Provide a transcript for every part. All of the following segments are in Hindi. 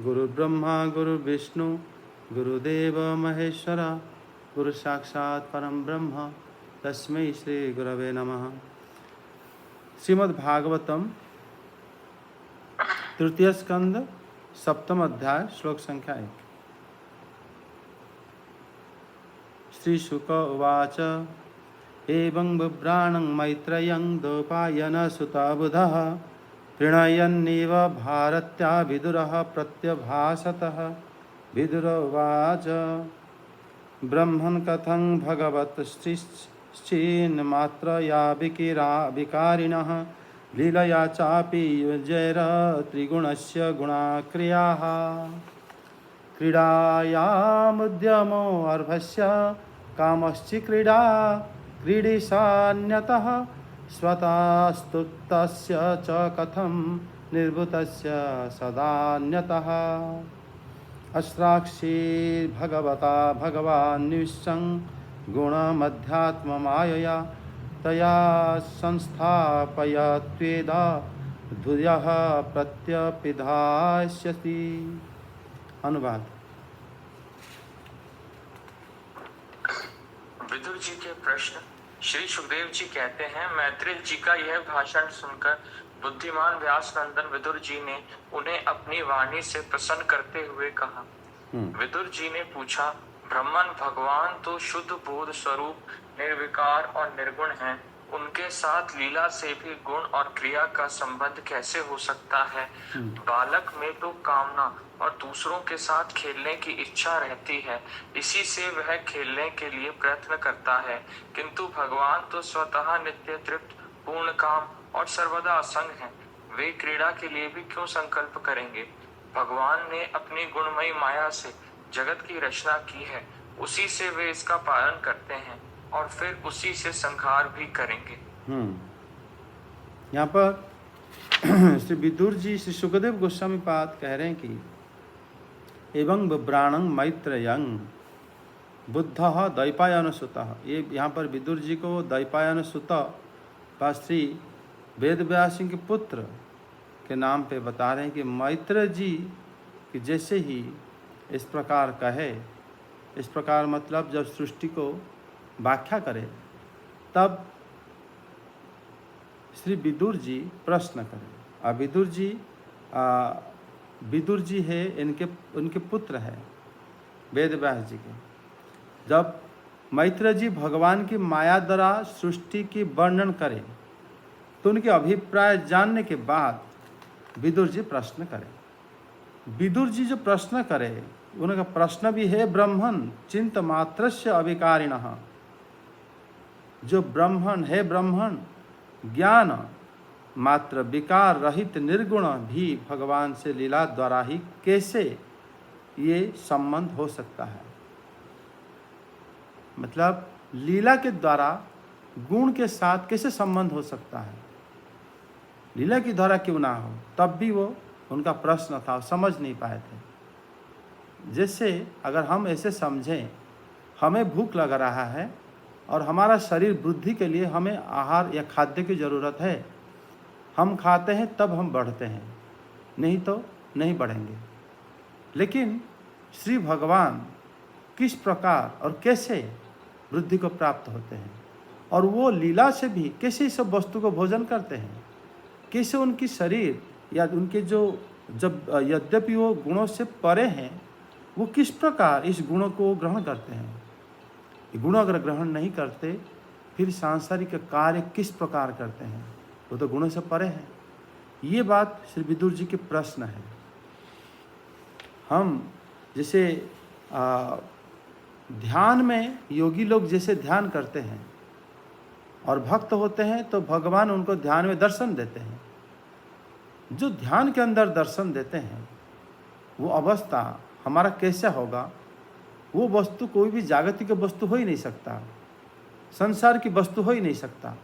गुरुर्ब्रह्मा गुरुर्विष्णु गुरुदेव महेश्वरा गुरु साक्षात् परम ब्रह्म तस्मै श्री गुरवे नमः। श्रीमद् भागवतम तृतीय स्कंद सप्तम अध्याय श्लोक संख्या 1। श्री शुक उवाच एवं बिभ्राणं मैत्रेयं द्वैपायन सुता बुधः प्रणयन्निव भारत्या विदुरः प्रत्यभाषतः। विदुर उवाच ब्रह्मन् कथं भगवत् श्चिन्मात्रया विकारिणः लीलया चापि युजैर त्रिगुणस्य गुणाक्रियाः। क्रीडायामुद्यमो अर्भस्य कामश्चि क्रीडा क्रीडिशान्यतः स्वतस्तुतस्य च कथं निर्भूतस्य सदान्यतः। अश्राक्षीर्भगवता भगवान्निश्चं गुणमध्यात्ममायया तया संस्थापयत्वेदा धुयः प्रत्यपिधास्यति। अनुवाद। विदुर जी के प्रश्न। श्री सुखदेव जी कहते हैं, मैत्रेय जी का यह भाषण सुनकर बुद्धिमान व्यास नंदन विदुर जी ने उन्हें अपनी वाणी से प्रसन्न करते हुए कहा। विदुर जी ने पूछा, ब्रह्मन भगवान तो शुद्ध बोध स्वरूप निर्विकार और निर्गुण हैं, उनके साथ लीला से भी गुण और क्रिया का संबंध कैसे हो सकता है? बालक में तो कामना और दूसरों के साथ खेलने की इच्छा रहती है, इसी से वह खेलने के लिए प्रयत्न करता है, किंतु भगवान तो स्वतः नित्य तृप्त पूर्ण काम और सर्वदा असंग हैं। वे क्रीड़ा के लिए भी क्यों संकल्प करेंगे? भगवान ने अपनी गुणमयी माया से जगत की रचना की है, उसी से वे इसका पालन करते हैं और फिर उसी से संहार भी करेंगे। यहाँ पर श्री विदुर जी श्री सुखदेव गोस्वामी पाद कह रहे हैं कि एवं बिभ्राणं मैत्रेयं बुद्धः द्वैपायन सुतः। ये यहाँ पर विदुर जी को द्वैपायन सुत व श्री वेद व्यास के पुत्र के नाम पे बता रहे हैं कि मैत्रेय जी कि जैसे ही इस प्रकार कहे, इस प्रकार मतलब जब सृष्टि को व्याख्या करे तब श्री विदुर जी प्रश्न करें। और विदुर जी है उनके पुत्र है वेद व्यास जी के। जब मैत्रेय जी भगवान की माया द्वारा सृष्टि की वर्णन करें तो उनके अभिप्राय जानने के बाद विदुर जी प्रश्न करें। विदुर जी जो प्रश्न करे उनका प्रश्न भी है ब्रह्मन चिंत मात्रस्य अविकारिणः। जो ब्रह्मन है, ब्रह्मन ज्ञान मात्र विकार रहित निर्गुण भी भगवान से लीला द्वारा ही कैसे ये संबंध हो सकता है? मतलब लीला के द्वारा गुण के साथ कैसे संबंध हो सकता है? लीला की द्वारा क्यों ना हो? तब भी वो उनका प्रश्न था, समझ नहीं पाए थे। जैसे अगर हम ऐसे समझें, हमें भूख लग रहा है और हमारा शरीर वृद्धि के लिए हमें आहार या खाद्य की ज़रूरत है, हम खाते हैं तब हम बढ़ते हैं, नहीं तो नहीं बढ़ेंगे। लेकिन श्री भगवान किस प्रकार और कैसे वृद्धि को प्राप्त होते हैं और वो लीला से भी कैसे इस सब वस्तु को भोजन करते हैं, कैसे उनकी शरीर या उनके जो जब यद्यपि वो गुणों से परे हैं, वो किस प्रकार इस गुणों को ग्रहण करते हैं। गुणों अगर ग्रहण नहीं करते फिर सांसारिक कार्य किस प्रकार करते हैं? वो तो गुणों से परे हैं। ये बात श्री विदुर जी के प्रश्न है। हम जैसे ध्यान में योगी लोग जैसे ध्यान करते हैं और भक्त होते हैं तो भगवान उनको ध्यान में दर्शन देते हैं। जो ध्यान के अंदर दर्शन देते हैं वो अवस्था हमारा कैसा होगा? वो वस्तु कोई भी जागतिक वस्तु हो ही नहीं सकता, संसार की वस्तु हो ही नहीं सकता।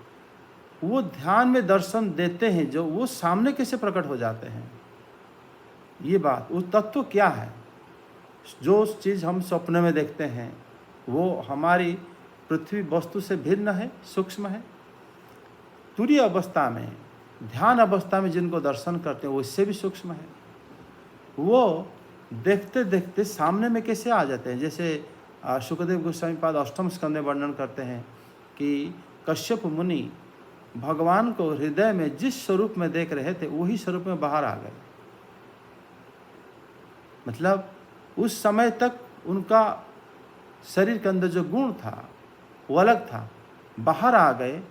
वो ध्यान में दर्शन देते हैं जो वो सामने कैसे प्रकट हो जाते हैं। ये बात, वो तत्व क्या है? जो चीज़ हम स्वप्न में देखते हैं वो हमारी पृथ्वी वस्तु से भिन्न है, सूक्ष्म है। तुरीय अवस्था में ध्यान अवस्था में जिनको दर्शन करते हैं वो इससे भी सूक्ष्म है। वो देखते देखते सामने में कैसे आ जाते हैं। जैसे सुखदेव गोस्वामी पाद अष्टम स्कंद में वर्णन करते हैं कि कश्यप मुनि भगवान को हृदय में जिस स्वरूप में देख रहे थे वही स्वरूप में बाहर आ गए। मतलब उस समय तक उनका शरीर के अंदर जो गुण था वो अलग था, बाहर आ गए।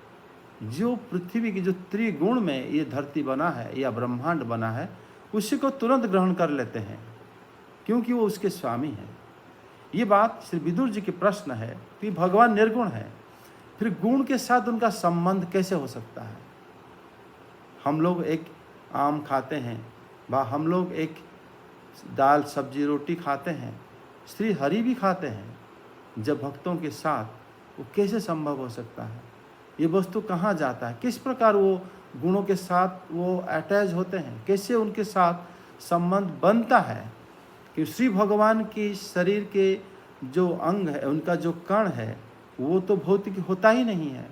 जो पृथ्वी की जो त्रिगुण में ये धरती बना है या ब्रह्मांड बना है उसी को तुरंत ग्रहण कर लेते हैं, क्योंकि वो उसके स्वामी हैं। ये बात श्री विदुर जी की प्रश्न है कि भगवान निर्गुण है, फिर गुण के साथ उनका संबंध कैसे हो सकता है। हम लोग एक आम खाते हैं, व हम लोग एक दाल सब्जी रोटी खाते हैं, श्री हरि भी खाते हैं। जब भक्तों के साथ वो कैसे संभव हो सकता है, ये वस्तु कहाँ जाता है, किस प्रकार वो गुणों के साथ वो अटैच होते हैं, कैसे उनके साथ संबंध बनता है। कि श्री भगवान की शरीर के जो अंग है, उनका जो कण है, वो तो भौतिक होता ही नहीं है।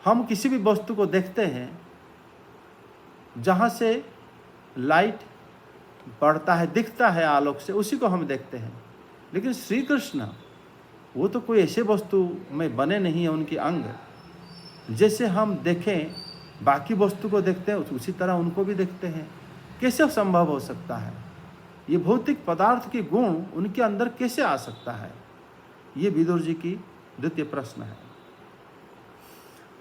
हम किसी भी वस्तु को देखते हैं जहाँ से लाइट पड़ता है, दिखता है आलोक से, उसी को हम देखते हैं। लेकिन श्री कृष्ण वो तो कोई ऐसे वस्तु में बने नहीं है, उनके अंग जैसे हम देखें बाकी वस्तु को देखते हैं उसी तरह उनको भी देखते हैं। कैसे संभव हो सकता है, ये भौतिक पदार्थ के गुण उनके अंदर कैसे आ सकता है। ये विदुर जी की द्वितीय प्रश्न है।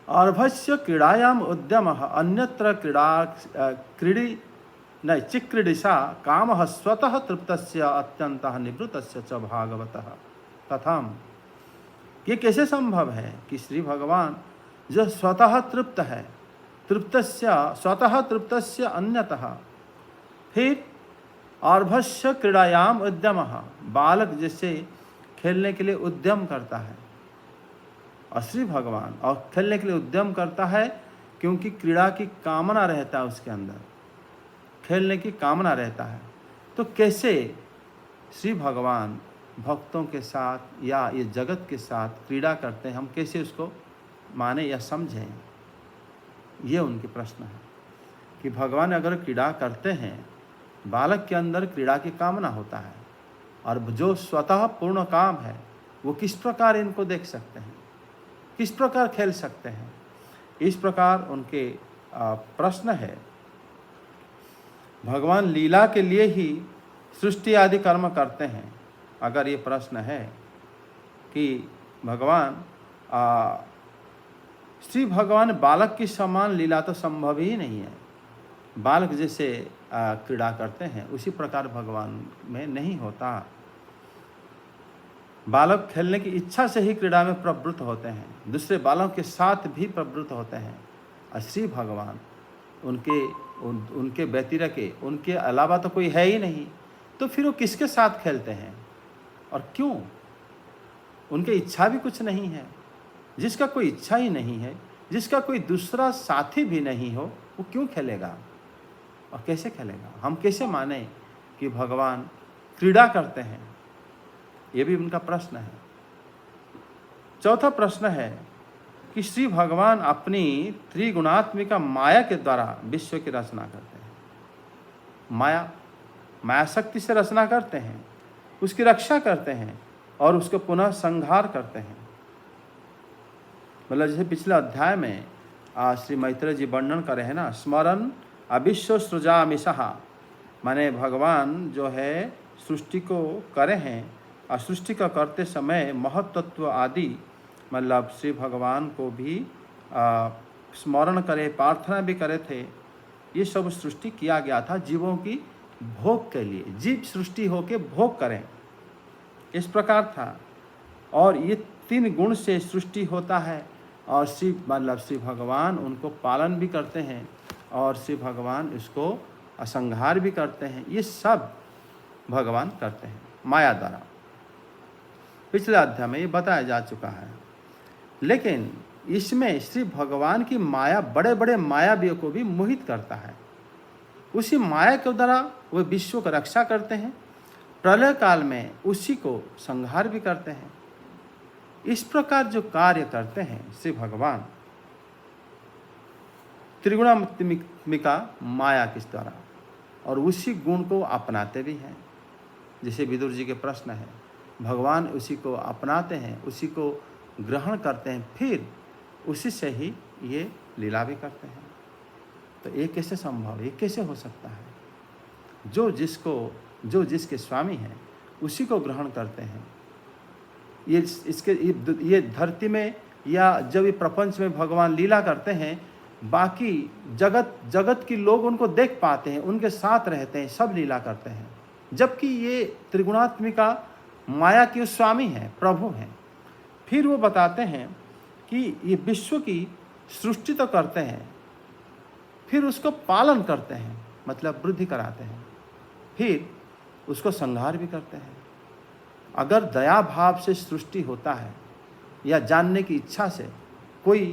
अर्भस्य क्रीड़ायाम उद्यम अन्यत्र क्रीड़ी न चिक्रीडिशा काम स्वतः तृप्तस्य अत्यंतः निवृत्तस्य च भागवतः कथम। ये कैसे संभव है कि श्री भगवान जो स्वतः तृप्त है, स्वतः तृप्तस्य अन्यतः, फिर अर्भस्य क्रीड़ायाम उद्यम, बालक जैसे खेलने के लिए उद्यम करता है, और श्री भगवान और खेलने के लिए उद्यम करता है क्योंकि क्रीड़ा की कामना रहता है उसके अंदर, खेलने की कामना रहता है। तो कैसे श्री भगवान भक्तों के साथ या ये जगत के साथ क्रीड़ा करते हैं, हम कैसे उसको माने या समझें। ये उनके प्रश्न है कि भगवान अगर क्रीड़ा करते हैं, बालक के अंदर क्रीड़ा की कामना होता है, और जो स्वतः पूर्ण काम है वो किस प्रकार इनको देख सकते हैं, किस प्रकार खेल सकते हैं। इस प्रकार उनके प्रश्न है। भगवान लीला के लिए ही सृष्टि आदि कर्म करते हैं। अगर ये प्रश्न है कि भगवान श्री भगवान बालक की समान लीला तो संभव ही नहीं है। बालक जैसे क्रीड़ा करते हैं उसी प्रकार भगवान में नहीं होता। बालक खेलने की इच्छा से ही क्रीड़ा में प्रवृत्त होते हैं, दूसरे बालकों के साथ भी प्रवृत्त होते हैं। और श्री भगवान उनके व्यतिरेके, उनके अलावा तो कोई है ही नहीं, तो फिर वो किसके साथ खेलते हैं और क्यों। उनकी इच्छा भी कुछ नहीं है। जिसका कोई इच्छा ही नहीं है, जिसका कोई दूसरा साथी भी नहीं हो, वो क्यों खेलेगा और कैसे खेलेगा। हम कैसे माने कि भगवान क्रीड़ा करते हैं। ये भी उनका प्रश्न है। चौथा प्रश्न है कि श्री भगवान अपनी त्रिगुणात्मिका माया के द्वारा विश्व की रचना करते हैं। माया शक्ति से रचना करते हैं, उसकी रक्षा करते हैं और उसको पुनः संहार करते हैं। मतलब जैसे पिछले अध्याय में श्री मैत्रेय जी वर्णन करे हैं ना, स्मरण अविश्व सृजामिषः, माने भगवान जो है सृष्टि को करे हैं और सृष्टि का करते समय महत्त्व आदि, मतलब श्री भगवान को भी स्मरण करे, प्रार्थना भी करे थे। ये सब सृष्टि किया गया था जीवों की भोग के लिए, जीव सृष्टि होके भोग करें, इस प्रकार था। और ये 3 गुण से सृष्टि होता है और श्री भगवान उनको पालन भी करते हैं और श्री भगवान इसको असंहार भी करते हैं। ये सब भगवान करते हैं माया द्वारा। पिछले अध्याय में ये बताया जा चुका है। लेकिन इसमें श्री भगवान की माया बड़े बड़े मायावियों को भी मोहित करता है। उसी माया के द्वारा वे विश्व की रक्षा करते हैं, प्रलय काल में उसी को संहार भी करते हैं। इस प्रकार जो कार्य करते हैं श्री भगवान त्रिगुणात्मिका माया के द्वारा, और उसी गुण को अपनाते भी हैं। जैसे विदुर जी के प्रश्न है, भगवान उसी को अपनाते हैं, उसी को ग्रहण करते हैं, फिर उसी से ही ये लीला भी करते हैं। तो ये कैसे संभव, ये कैसे हो सकता है? जो जिसके स्वामी हैं उसी को ग्रहण करते हैं। ये धरती में या जब ये प्रपंच में भगवान लीला करते हैं, बाकी जगत के लोग उनको देख पाते हैं, उनके साथ रहते हैं, सब लीला करते हैं, जबकि ये त्रिगुणात्मिका माया के स्वामी हैं, प्रभु हैं। फिर वो बताते हैं कि ये विश्व की सृष्टि तो करते हैं, फिर उसको पालन करते हैं, मतलब वृद्धि कराते हैं, फिर उसको संहार भी करते हैं। अगर दया भाव से सृष्टि होता है या जानने की इच्छा से कोई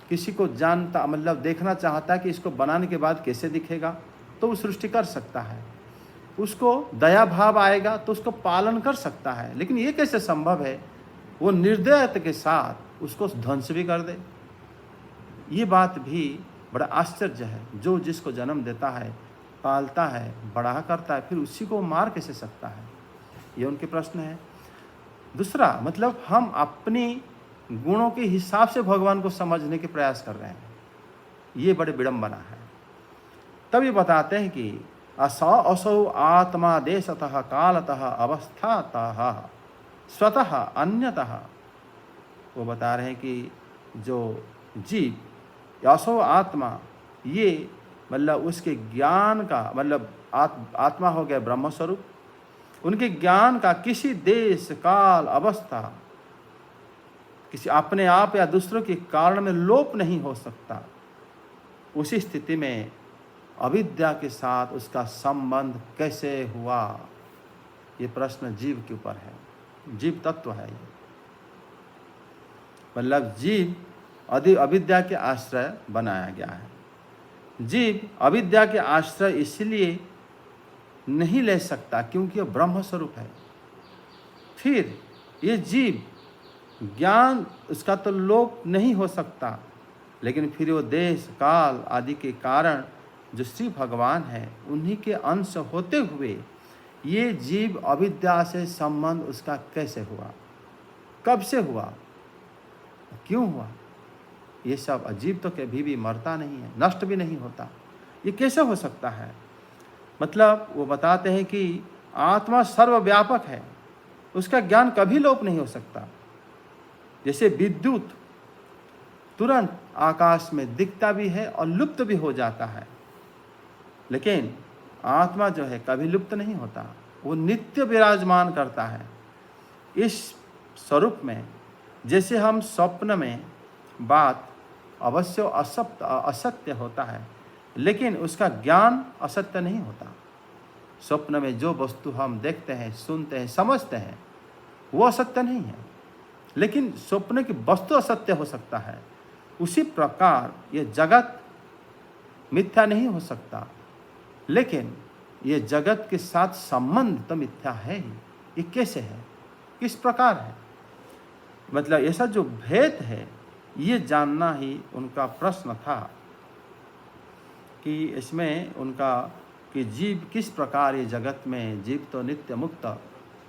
किसी को जानता, मतलब देखना चाहता है कि इसको बनाने के बाद कैसे दिखेगा, तो वो सृष्टि कर सकता है। उसको दया भाव आएगा तो उसको पालन कर सकता है। लेकिन ये कैसे संभव है वो निर्दयता के साथ उसको ध्वंस भी कर दे? ये बात भी बड़ा आश्चर्य है। जो जिसको जन्म देता है, पालता है, बड़ा करता है, फिर उसी को मार कैसे सकता है? ये उनके प्रश्न है। दूसरा, मतलब हम अपनी गुणों के हिसाब से भगवान को समझने के प्रयास कर रहे हैं, ये बड़े विडंबना है। तब ये बताते हैं कि असौ आत्मा देशतः कालतः अवस्थातः स्वतः अन्यतः। वो बता रहे हैं कि जो जीव असौ आत्मा, ये मतलब उसके ज्ञान का, मतलब आत्मा हो गया ब्रह्म स्वरूप, उनके ज्ञान का किसी देश काल अवस्था, किसी अपने आप या दूसरों के कारण में लोप नहीं हो सकता। उसी स्थिति में अविद्या के साथ उसका संबंध कैसे हुआ? ये प्रश्न जीव के ऊपर है, जीव तत्व है ये। मतलब जीव अविद्या के आश्रय बनाया गया है। जीव अविद्या के आश्रय इसलिए नहीं ले सकता क्योंकि वह ब्रह्म स्वरूप है। फिर ये जीव ज्ञान उसका तो लोप नहीं हो सकता, लेकिन फिर वो देश काल आदि के कारण जो श्री भगवान है उन्हीं के अंश होते हुए ये जीव अविद्या से संबंध उसका कैसे हुआ, कब से हुआ, क्यों हुआ? ये सब अजीब तो कभी भी मरता नहीं है, नष्ट भी नहीं होता, ये कैसे हो सकता है? मतलब वो बताते हैं कि आत्मा सर्वव्यापक है, उसका ज्ञान कभी लोप नहीं हो सकता। जैसे विद्युत तुरंत आकाश में दिखता भी है और लुप्त भी हो जाता है, लेकिन आत्मा जो है कभी लुप्त नहीं होता, वो नित्य विराजमान करता है। इस स्वरूप में जैसे हम स्वप्न में बात अवश्य असत्य होता है, लेकिन उसका ज्ञान असत्य नहीं होता। स्वप्न में जो वस्तु हम देखते हैं, सुनते हैं, समझते हैं, वो असत्य नहीं है, लेकिन स्वप्न की वस्तु असत्य हो सकता है। उसी प्रकार ये जगत मिथ्या नहीं हो सकता, लेकिन ये जगत के साथ संबंध तो मिथ्या है ही। ये कैसे है, किस प्रकार है? मतलब ऐसा जो भेद है ये जानना ही उनका प्रश्न था कि इसमें उनका कि जीव किस प्रकार ये जगत में, जीव तो नित्य मुक्त,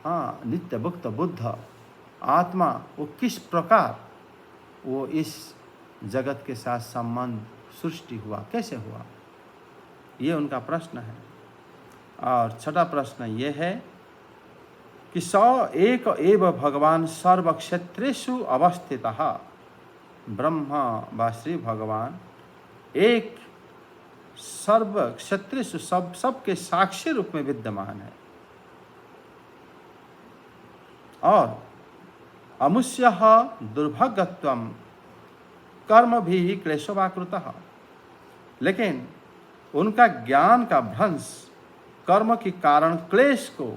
हाँ नित्य मुक्त बुद्ध आत्मा, वो किस प्रकार वो इस जगत के साथ संबंध सृष्टि हुआ, कैसे हुआ, ये उनका प्रश्न है। और छठा प्रश्न ये है कि स एक एव भगवान सर्वक्षेत्रेषु अवस्थितः। ब्रह्मा व श्री भगवान एक सर्व क्षेत्रेषु सबके साक्षी रूप में विद्यमान है और अमुष्यः दुर्भाग्यत्वं कर्म भी क्लेशवाकृतः। लेकिन उनका ज्ञान का भ्रंश, कर्म के कारण क्लेश को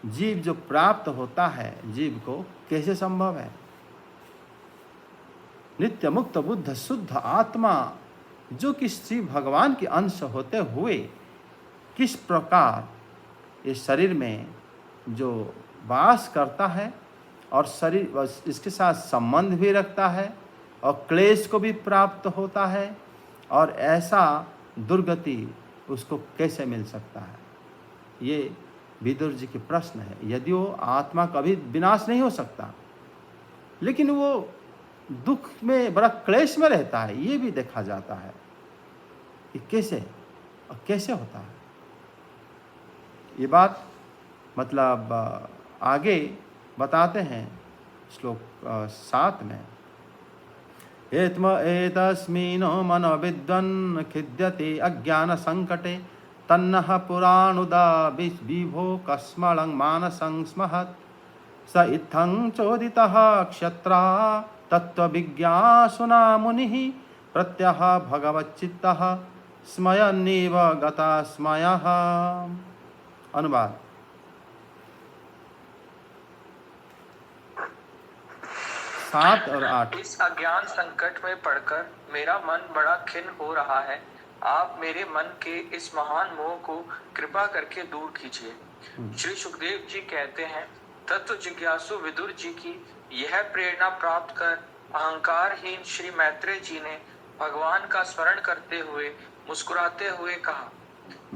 जीव जो प्राप्त होता है, जीव को कैसे संभव है? नित्य मुक्त बुद्ध शुद्ध आत्मा जो कि श्री भगवान के अंश होते हुए किस प्रकार इस शरीर में जो वास करता है और शरीर इसके साथ संबंध भी रखता है और क्लेश को भी प्राप्त होता है, और ऐसा दुर्गति उसको कैसे मिल सकता है? ये विदुर जी के प्रश्न है। यदि वो आत्मा कभी विनाश नहीं हो सकता, लेकिन वो दुख में, बड़ा क्लेश में रहता है, ये भी देखा जाता है कि कैसे और कैसे होता है। ये बात मतलब आगे बताते हैं श्लोक 7 में। एतस्मिन् मनोविद्वन् खिद्यते अज्ञान संकटे तन्नः पुराणुदा विभो कस्मलं मानसं स्महत् स इत्थं चोदितः क्षत्रा तत्त्वविज्ञासुना मुनिः प्रत्यह भगवच्चित्तः स्मयन्नेव गता स्मयः। अनुवाद। 7 और 8। इस अज्ञान संकट में पड़कर मेरा मन बड़ा खिन्न हो रहा है। आप मेरे मन के इस महान मोह को कृपा करके दूर कीजिए। श्री सुखदेव जी कहते हैं, तत्व जिज्ञासु विदुर जी की यह प्रेरणा प्राप्त कर अहंकारहीन श्री मैत्रेय जी ने भगवान का स्मरण करते हुए मुस्कुराते हुए कहा।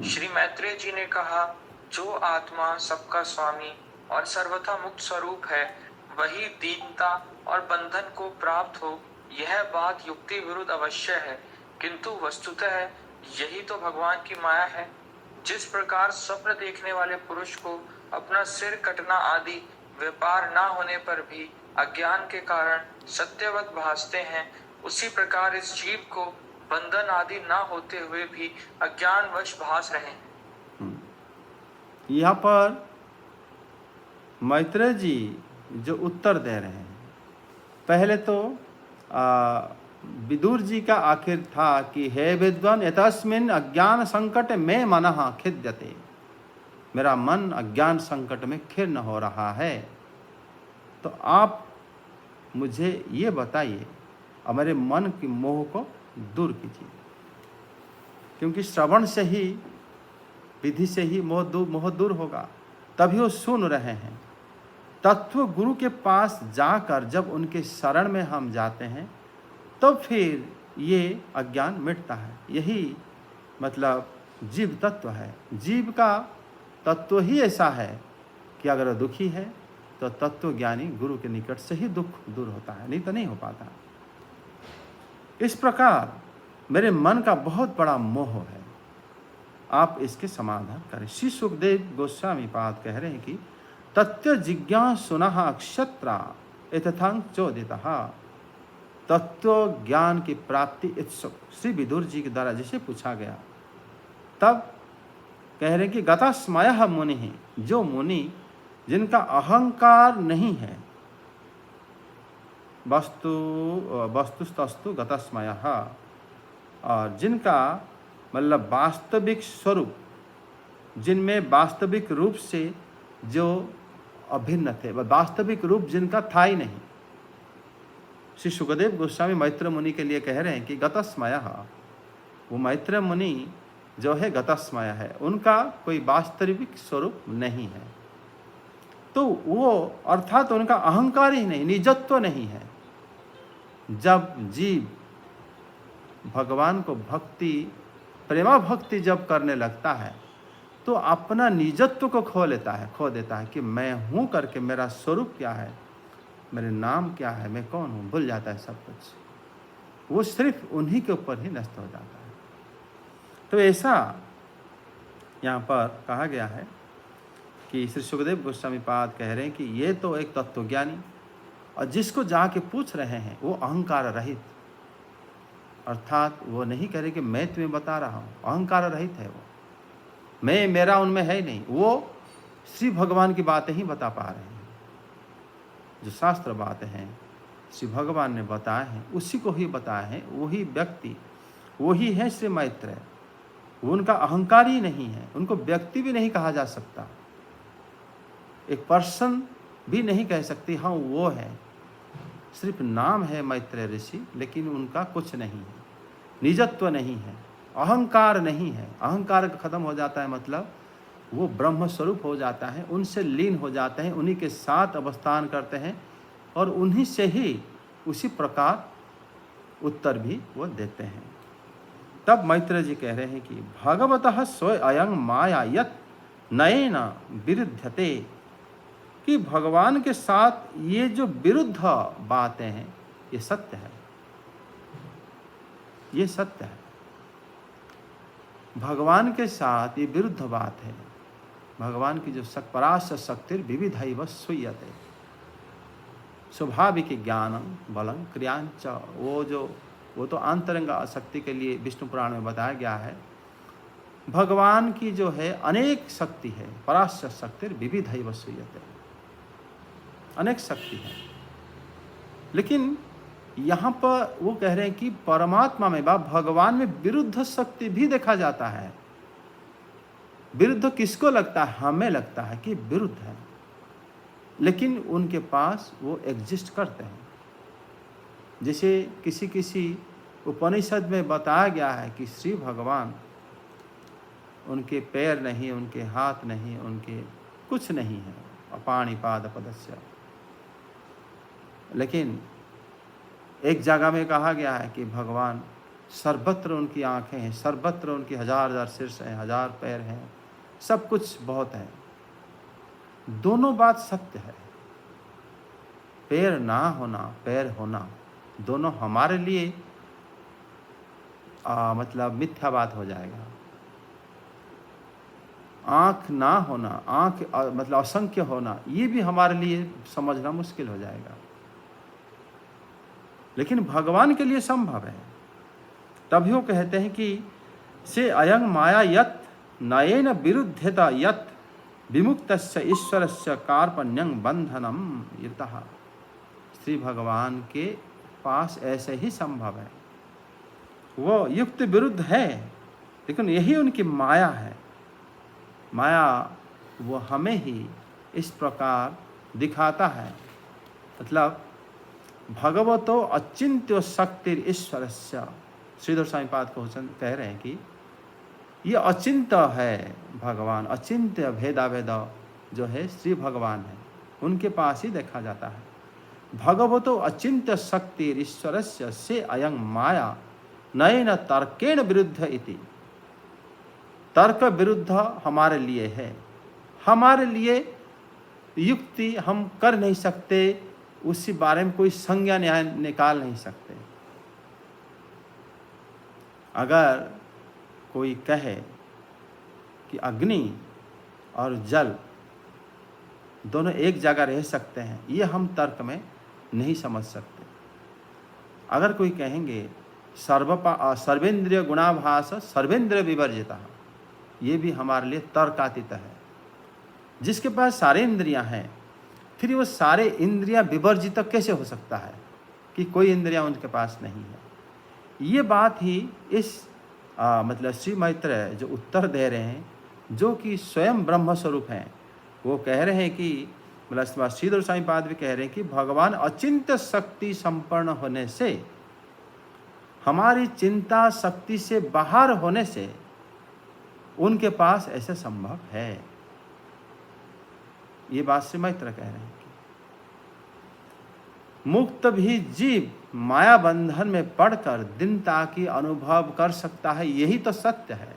श्री मैत्रेय जी ने कहा, जो आत्मा सबका स्वामी और सर्वथा मुक्त स्वरूप है, वही दीनता और बंधन को प्राप्त हो, यह बात युक्ति विरुद्ध अवश्य है, किंतु वस्तुतः यही तो भगवान की माया है। जिस प्रकार स्वप्न देखने वाले पुरुष को अपना सिर कटना आदि व्यापार ना होने पर भी अज्ञान के कारण सत्यवत भासते हैं, उसी प्रकार इस जीव को बंधन आदि ना होते हुए भी अज्ञानवश भास रहे हैं। यहाँ पर मैत्रेय जी जो उत्तर दे रहे हैं, पहले तो विदुर जी का आखिर था कि हे विद्वान एतस्मिन् अज्ञान संकट में मनः खिद्यते, मेरा मन अज्ञान संकट में खिन्न हो रहा है। तो आप मुझे ये बताइए और मेरे मन की मोह को दूर कीजिए, क्योंकि श्रवण से ही, विधि से ही मोह दूर होगा, तभी वो सुन रहे हैं। तत्व गुरु के पास जाकर जब उनके शरण में हम जाते हैं, तो फिर ये अज्ञान मिटता है। यही मतलब जीव तत्व है। जीव का तत्व ही ऐसा है कि अगर दुखी है तो तत्व ज्ञानी गुरु के निकट से ही दुख दूर होता है, नहीं तो नहीं हो पाता। इस प्रकार मेरे मन का बहुत बड़ा मोह है, आप इसके समाधान करें। श्री सुखदेव गोस्वामी पाद कह रहे हैं कि तत्व जिज्ञासुनः क्षत्रा इत्थं चोदितः, तत्व ज्ञान की प्राप्ति इच्छुक श्री विदुर जी के द्वारा जिसे पूछा गया, तब कह रहे हैं कि गतस्मयः मुनि, जो मुनि जिनका अहंकार नहीं है, वस्तुस्तस्तु गतस्मयः, और जिनका मतलब वास्तविक स्वरूप, जिनमें वास्तविक रूप से जो अभिन्न थे, वह वास्तविक रूप जिनका था ही नहीं। श्री सुखदेव गोस्वामी मैत्रेय मुनि के लिए कह रहे हैं कि गतस्मयः, वो मैत्रेय मुनि जो है गतस्मय है, उनका कोई वास्तविक स्वरूप नहीं है। तो वो अर्थात उनका अहंकार ही नहीं, निजत्व नहीं है। जब जीव भगवान को भक्ति, प्रेमा भक्ति जब करने लगता है, तो अपना निजत्व को खो देता है कि मैं हूँ करके मेरा स्वरूप क्या है, मेरे नाम क्या है, मैं कौन हूँ, भूल जाता है सब कुछ। वो सिर्फ उन्हीं के ऊपर ही नष्ट हो जाता है। तो ऐसा यहाँ पर कहा गया है कि श्री सुखदेव गोस्वामी पाद कह रहे हैं कि ये तो एक तत्वज्ञानी, और जिसको जाके पूछ रहे हैं वो अहंकार रहित, अर्थात वो नहीं कह रहे कि मैं तुम्हें बता रहा हूँ, अहंकार रहित है वो, मैं मेरा उनमें है ही नहीं। वो श्री भगवान की बातें ही बता पा रहे हैं, जो शास्त्र बातें हैं श्री भगवान ने बताए हैं उसी को ही बताए हैं। वही व्यक्ति, वही है श्री मैत्रेय। उनका अहंकार ही नहीं है, उनको व्यक्ति भी नहीं कहा जा सकता, एक पर्सन भी नहीं कह सकती हाँ वो है। सिर्फ नाम है मैत्रेय ऋषि, लेकिन उनका कुछ नहीं है, निजत्व नहीं है, अहंकार नहीं है। अहंकार खत्म हो जाता है मतलब वो ब्रह्म स्वरूप हो जाता है, उनसे लीन हो जाते हैं, उन्हीं के साथ अवस्थान करते हैं और उन्हीं से ही उसी प्रकार उत्तर भी वो देते हैं। तब मैत्रेय जी कह रहे हैं कि भगवतः स्वयं अयं माया यत नयेन विरुद्धते, कि भगवान के साथ ये जो विरुद्ध बातें हैं ये सत्य है, ये सत्य है। भगवान के साथ ये विरुद्ध बात है। भगवान की जो पराश शक्ति विविधैव सूयते, स्वाभाविक ज्ञानम बलम क्रियांच, वो तो आंतरंग शक्ति के लिए विष्णु पुराण में बताया गया है। भगवान की जो है अनेक शक्ति है, पराश शक्ति विविधैव सूयते, अनेक शक्ति है। लेकिन यहाँ पर वो कह रहे हैं कि परमात्मा में व भगवान में विरुद्ध शक्ति भी देखा जाता है। विरुद्ध किसको लगता है? हमें लगता है कि विरुद्ध है, लेकिन उनके पास वो एग्जिस्ट करते हैं। जैसे किसी किसी उपनिषद में बताया गया है कि श्री भगवान, उनके पैर नहीं, उनके हाथ नहीं, उनके कुछ नहीं है, अपाणिपाद पदस्य। लेकिन एक जगह में कहा गया है कि भगवान सर्वत्र उनकी आंखें हैं, सर्वत्र उनकी हजार हजार शीर्ष हैं, हजार पैर हैं, सब कुछ बहुत है। दोनों बात सत्य है। पैर ना होना, पैर होना, दोनों हमारे लिए मतलब मिथ्या बात हो जाएगा। आँख ना होना, आँख मतलब असंख्य होना, ये भी हमारे लिए समझना मुश्किल हो जाएगा। लेकिन भगवान के लिए संभव है। तभी वो कहते हैं कि से अयं माया यत नयेन विरुद्धता यत विमुक्तस्य ईश्वरस्य कार्पण्यं बंधनम यतः। श्री भगवान के पास ऐसे ही संभव है। वो युक्त विरुद्ध है, लेकिन यही उनकी माया है। माया वो हमें ही इस प्रकार दिखाता है। मतलब भगवतो अचिंत्य शक्ति ईश्वरस्य, श्रीधर स्वामी पाद को कह रहे हैं कि ये अचिंत्य है भगवान, अचिंत्य भेदाभेद जो है श्री भगवान है, उनके पास ही देखा जाता है। भगवतो अचिंत्य शक्ति ईश्वरस्य से अयं माया नयन तर्केण विरुद्ध इति। तर्क विरुद्ध हमारे लिए है, हमारे लिए युक्ति हम कर नहीं सकते, उसी बारे में कोई संज्ञा न्याय निकाल नहीं सकते। अगर कोई कहे कि अग्नि और जल दोनों एक जगह रह सकते हैं, ये हम तर्क में नहीं समझ सकते। अगर कोई कहेंगे सर्वेंद्रिय गुणाभास सर्वेंद्रिय विवर्जिता, ये भी हमारे लिए तर्कातीत है। जिसके पास सारे इंद्रियां हैं, फिर वो सारे इंद्रियां विवर्जित कैसे हो सकता है कि कोई इंद्रियां उनके पास नहीं है? ये बात ही इस मतलब श्री मैत्रेय जो उत्तर दे रहे हैं, जो कि स्वयं ब्रह्म स्वरूप हैं, वो कह रहे हैं कि मतलब श्रीधर स्वामी पाद भी कह रहे हैं कि भगवान अचिंत्य शक्ति संपन्न होने से, हमारी चिंता शक्ति से बाहर होने से उनके पास ऐसे संभव है। ये बात श्री मैत्रेय कह रहे हैं कि मुक्त भी जीव माया बंधन में पड़कर दीनता की अनुभव कर सकता है, यही तो सत्य है।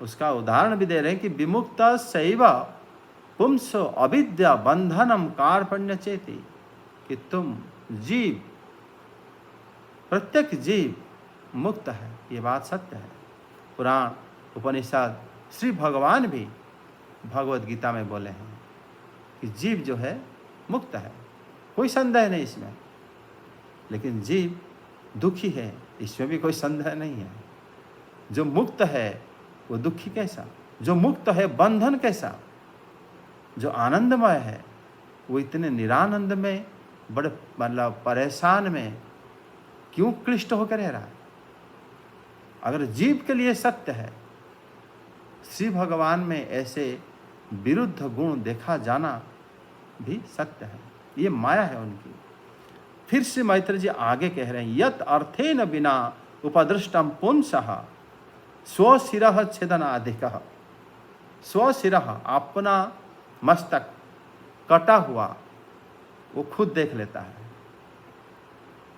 उसका उदाहरण भी दे रहे हैं कि विमुक्त शैव पुंसो अविद्या बंधनम कार्पण्य चेति, कि तुम जीव, प्रत्येक जीव मुक्त है, ये बात सत्य है। पुराण उपनिषद श्री भगवान भी भगवत गीता में बोले हैं कि जीव जो है मुक्त है, कोई संदेह नहीं इसमें। लेकिन जीव दुखी है, इसमें भी कोई संदेह नहीं है। जो मुक्त है वो दुखी कैसा? जो मुक्त है बंधन कैसा? जो आनंदमय है वो इतने निरानंद में, बड़े मतलब परेशान में क्यों क्लिष्ट होकर रह रहा है? अगर जीव के लिए सत्य है, श्री भगवान में ऐसे विरुद्ध गुण देखा जाना भी सत्य है। ये माया है उनकी। फिर से मैत्रेय जी आगे कह रहे हैं, यत अर्थेन बिना उपदृष्टम पुंसः स्वशिरः छेदनाधिकः। स्वशिरः, अपना मस्तक कटा हुआ वो खुद देख लेता है।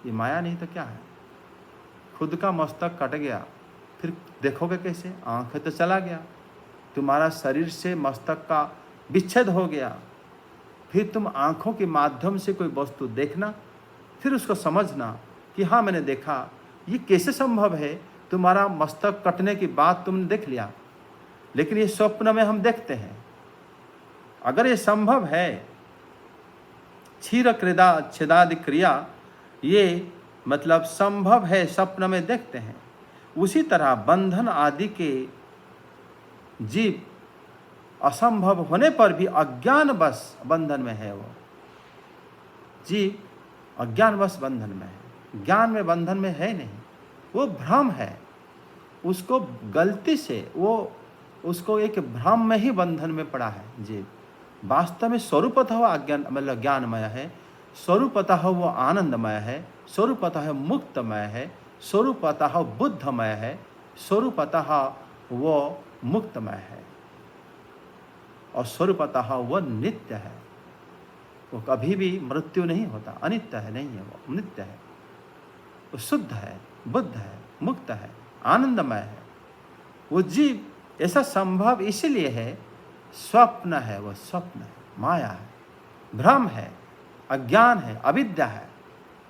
ये माया नहीं तो क्या है? खुद का मस्तक कट गया, फिर देखोगे कैसे? आँखें तो चला गया, तुम्हारा शरीर से मस्तक का विच्छेद हो गया, फिर तुम आँखों के माध्यम से कोई वस्तु देखना, फिर उसको समझना कि हाँ मैंने देखा। ये कैसे संभव है? तुम्हारा मस्तक कटने की बात तुमने देख लिया, लेकिन ये स्वप्न में हम देखते हैं। अगर ये संभव है, क्षीर क्रीड़ा छेदादि क्रिया ये मतलब संभव है, स्वप्न में देखते हैं, उसी तरह बंधन आदि के जीव असंभव होने पर भी अज्ञानवश बंधन में है। वो जीव अज्ञानवश बंधन में है, ज्ञान में बंधन में है नहीं। वो भ्रम है, उसको गलती से उसको एक भ्रम में ही बंधन में पड़ा है जीव। वास्तव में स्वरूपतः वो अज्ञान मतलब ज्ञानमय है, स्वरूपतः वो आनंदमय है, स्वरूपतः मुक्तमय है, स्वरूपतः बुद्धमय है, स्वरूपतः वो मुक्तमय है, और स्वरूपतः वो नित्य है। वो कभी भी मृत्यु नहीं होता, अनित्य है, नहीं है, वो नित्य है, वो शुद्ध है, बुद्ध है, मुक्त है, आनंदमय है। वो जीव ऐसा संभव इसलिए है, स्वप्न है, वो स्वप्न है, माया है, भ्रम है, अज्ञान है, अविद्या है।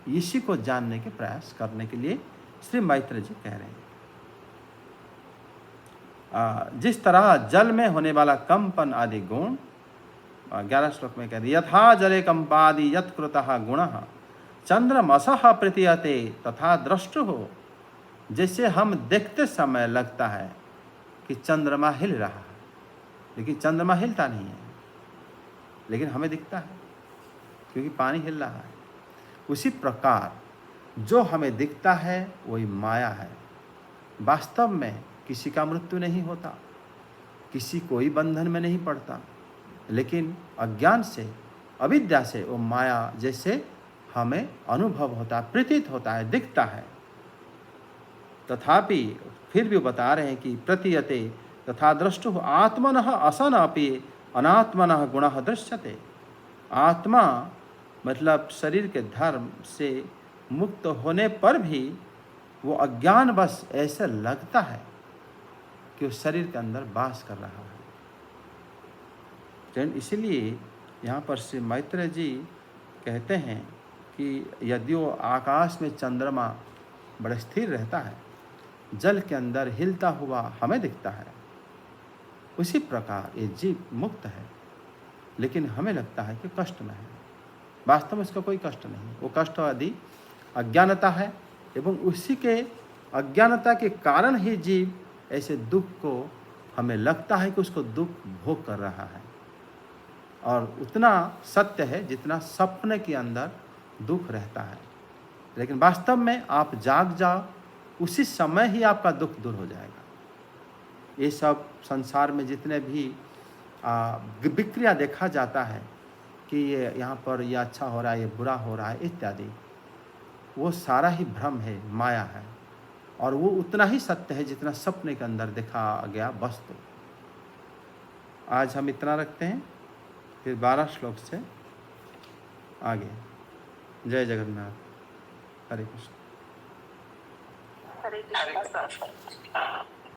इसी को जानने के प्रयास करने के लिए श्री मैत्रेय जी कह रहे हैं। जिस तरह जल में होने वाला कंपन आदि गुण, 11 श्लोक में कह दिया, यथा जले कंपादि यत्कृतः गुणः चंद्रमसः प्रतीयते तथा द्रष्टु हो। जैसे हम देखते समय लगता है कि चंद्रमा हिल रहा है, लेकिन चंद्रमा हिलता नहीं है, लेकिन हमें दिखता है क्योंकि पानी हिल रहा है। उसी प्रकार जो हमें दिखता है वही माया है। वास्तव में किसी का मृत्यु नहीं होता, किसी कोई बंधन में नहीं पड़ता, लेकिन अज्ञान से, अविद्या से वो माया जैसे हमें अनुभव होता है, प्रतीत होता है, दिखता है। तथापि फिर भी बता रहे हैं कि प्रतीयते तथा द्रष्टु आत्मनः असन अपि अनात्मनः गुणः दृश्यते। आत्मा मतलब शरीर के धर्म से मुक्त होने पर भी वो अज्ञानवश ऐसा लगता है कि वो शरीर के अंदर वास कर रहा है। इसलिए यहाँ पर श्री मैत्रेय जी कहते हैं कि यदि वो आकाश में चंद्रमा बड़ा स्थिर रहता है, जल के अंदर हिलता हुआ हमें दिखता है, उसी प्रकार ये जीव मुक्त है, लेकिन हमें लगता है कि कष्ट में है। वास्तव में उसका कोई कष्ट नहीं, वो कष्ट आदि अज्ञानता है, एवं उसी के अज्ञानता के कारण ही जीव ऐसे दुख को हमें लगता है कि उसको दुख भोग कर रहा है। और उतना सत्य है जितना सपने के अंदर दुख रहता है, लेकिन वास्तव में आप जाग जाओ, उसी समय ही आपका दुख दूर हो जाएगा। ये सब संसार में जितने भी विक्रिया देखा जाता है कि ये यहाँ पर ये अच्छा हो रहा है, ये बुरा हो रहा है इत्यादि, वो सारा ही भ्रम है, माया है, और वो उतना ही सत्य है जितना सपने के अंदर देखा गया वस्तु। आज हम इतना रखते हैं, फिर 12 श्लोक से आगे। जय जगन्नाथ। हरे कृष्ण। हरे कृष्ण।